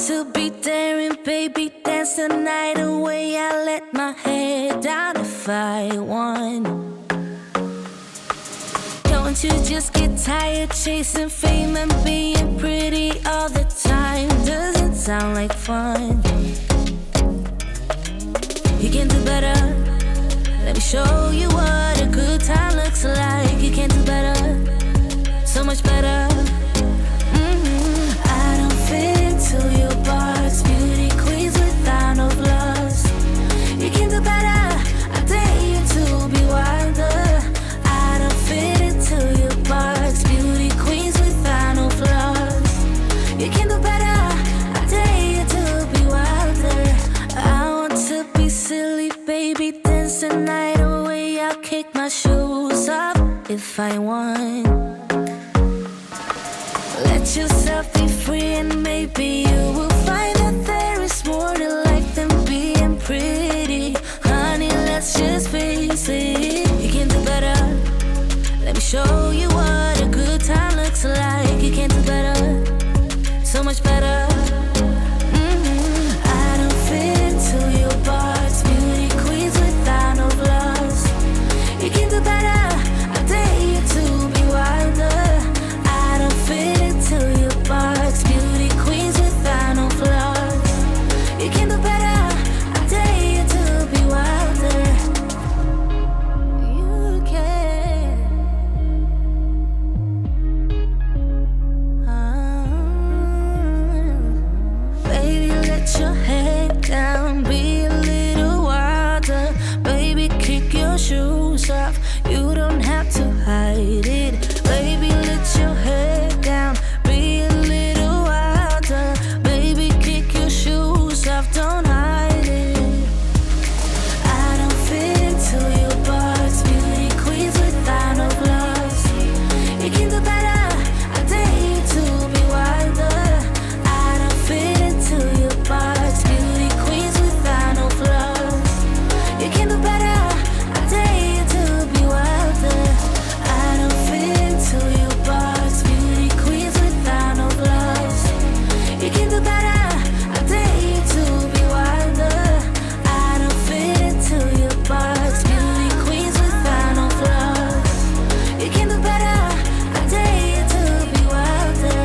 to be daring, baby, dance the night away. I let my head down if I won. Don't you just get tired chasing fame and being pretty all the time? Doesn't sound like fun. You can do better. Let me show you what a good time looks like. You can do better, so much better. I don't fit into your box. Beauty queens without no flaws. You can do better. I dare you to be wilder. I don't fit into your box. Beauty queens without no flaws. You can do better. I dare you to be wilder. I want to be silly, baby, dance the night away. I'll kick my shoes off if I want. Let yourself be free and maybe you will find that there is more to life than being pretty. Honey, let's just face it. You can do better. Let me show you what a good time looks like. You can do better, so much better. I don't fit into your box. Beauty queens without no flaws. You can do better. I dare you to be wilder. I don't fit into your box. Beauty queens without no flaws. You can do better. I dare you to be wilder. You can. Baby, let your head down. Be a little wilder. Baby, kick your shoes off. You don't have to hide it. Baby, let your head down. Be a little wilder. Baby, kick your shoes off. Don't hide it. I don't fit into your box. Beauty queens without no flaws. You can do better. I dare you to be wilder. I don't fit into your box. Beauty queens without no flaws. You can do better. I dare you to be wilder. I don't fit into your box. Beauty queens without no flaws. You can do better. I dare you to be wilder. I don't fit into your box. Beauty queens without no flaws. You can do better. I dare you to be wilder.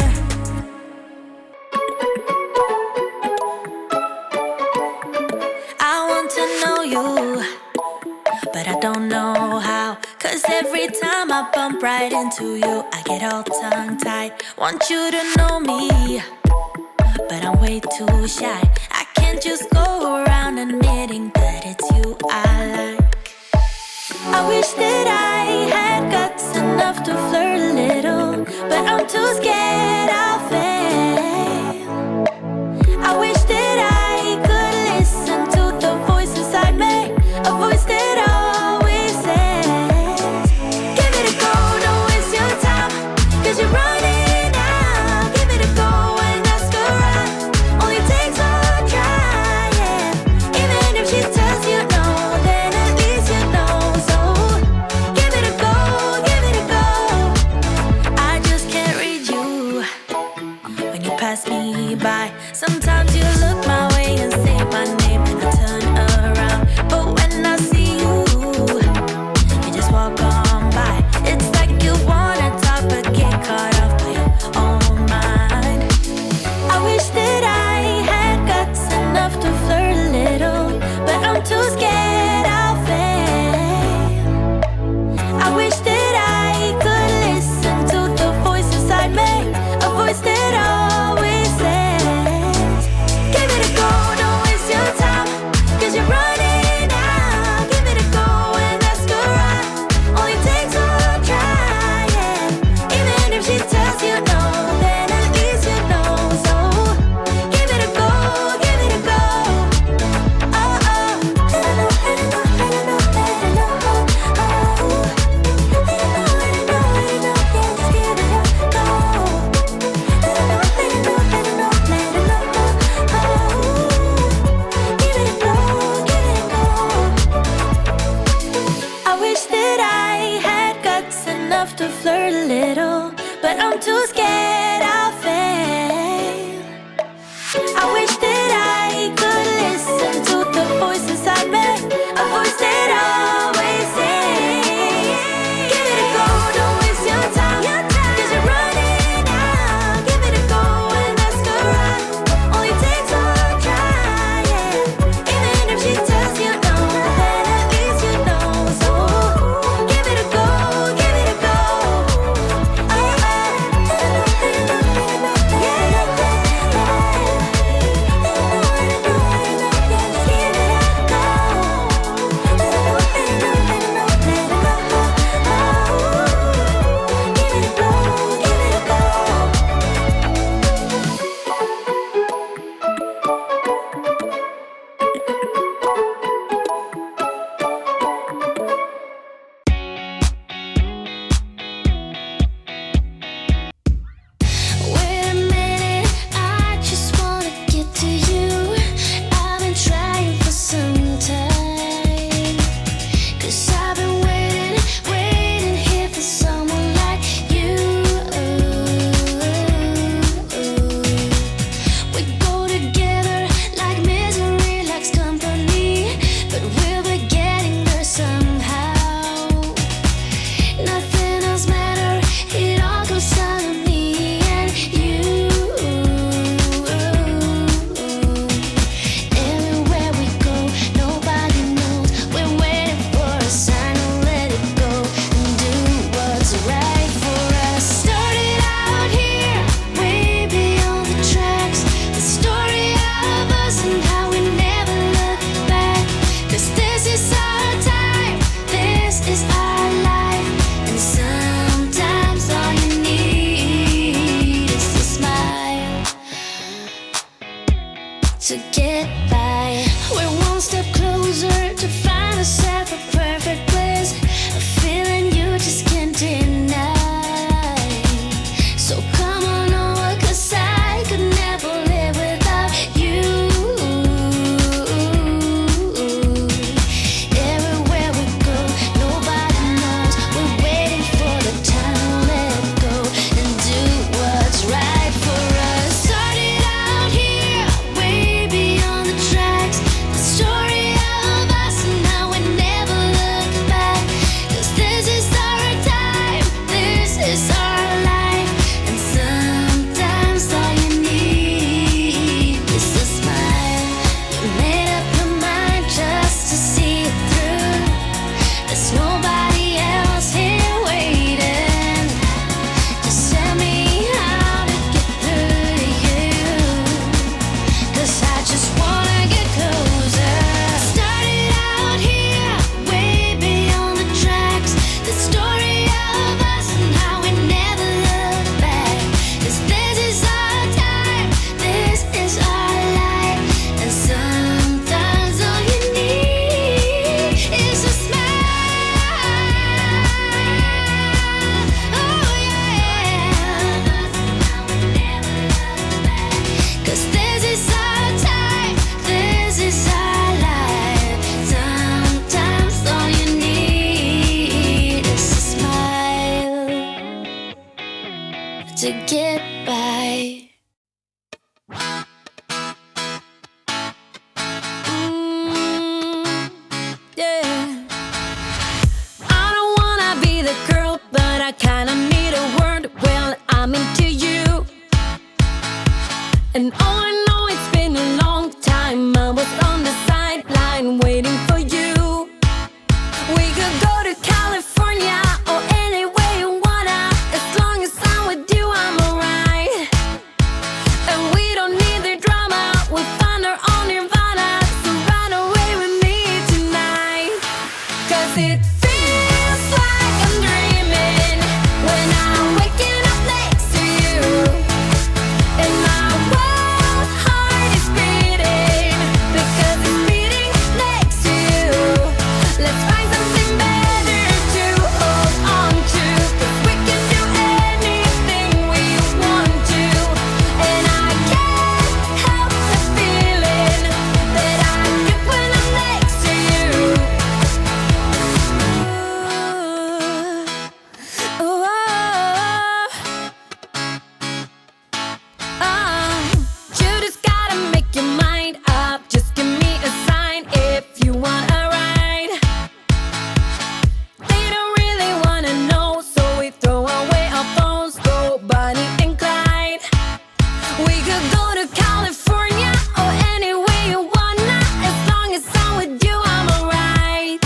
I want to know you, but I don't know how. 'Cause every time I bump right into you, I get all tongue-tied. Want you to know me, but I'm way too shy. I can't just go around admitting that it's you I like. I wish that I had guts enough to flirt a little, but I'm too scared I'll fail. I wish that I could listen to the voice inside me, a voice that always says, give it a go, don't waste your time, 'cause you're running out. Give it a go and ask around, only takes one try, yeah. Even if she tells you no, then at least you know. So give it a go, give it a go. I just can't read you when you pass me by. Sometimes you look my way and say my name and I turn around, but when I see you, you just walk on by. It's like you wanna talk but get caught up by your own mind. I wish that I had guts enough to flirt a little, but I'm too scared I'll fail. I wish that I could listen to the voice inside me, a voice that always says, give it a go, to get by. We're one step closer to find ourselves a perfect place, a feeling you just can't deny. So come on over, 'cause I could never live without you. Everywhere we go, nobody knows we're waiting for the time to let go and do what's right for us. Started out here, way beyond the tracks. The story of us and now we never look back. 'Cause this is our time, this is our life. And sometimes all you need is a smile. You made up your mind just to see it through. There's nobody else here waiting. Just tell me how to get through to you, 'cause I just wanna get closer. Started out here, way beyond the tracks. The story of us and how we never look back. 'Cause this is our time, this is our life. And sometimes all you need is a smile. Oh yeah. 'Cause this is our time, this is our life. Sometimes all you need is a smile to get by. Yeah. I don't wanna be the girl, but I kinda need a word. Well, I'm into you. And all I know, it's been a long time. I was on the sideline waiting for you. We could go to California or anywhere you wanna. As long as I'm with you, I'm alright. And we don't need the drama, we'll find our own nirvana. So run away with me tonight. 'Cause it feels like I'm dreaming when I'm waking up next to you. And my wild heart is beating because it's beating next to you. Let's find something better to hold on to, 'cause we can do anything we want to. And I can't help the feeling that I get when I'm next to you. Ooh, you just gotta make your mind up. Just give me a sign if you want a ride. They don't really wanna know, so we throw away our phones, go Bonnie and Clyde. We could go to California or anywhere you wanna. As long as I'm with you, I'm alright.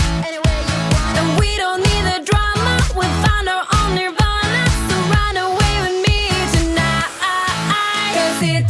And we don't need the drama, we found our own nirvana. So run away with me tonight. 'Cause it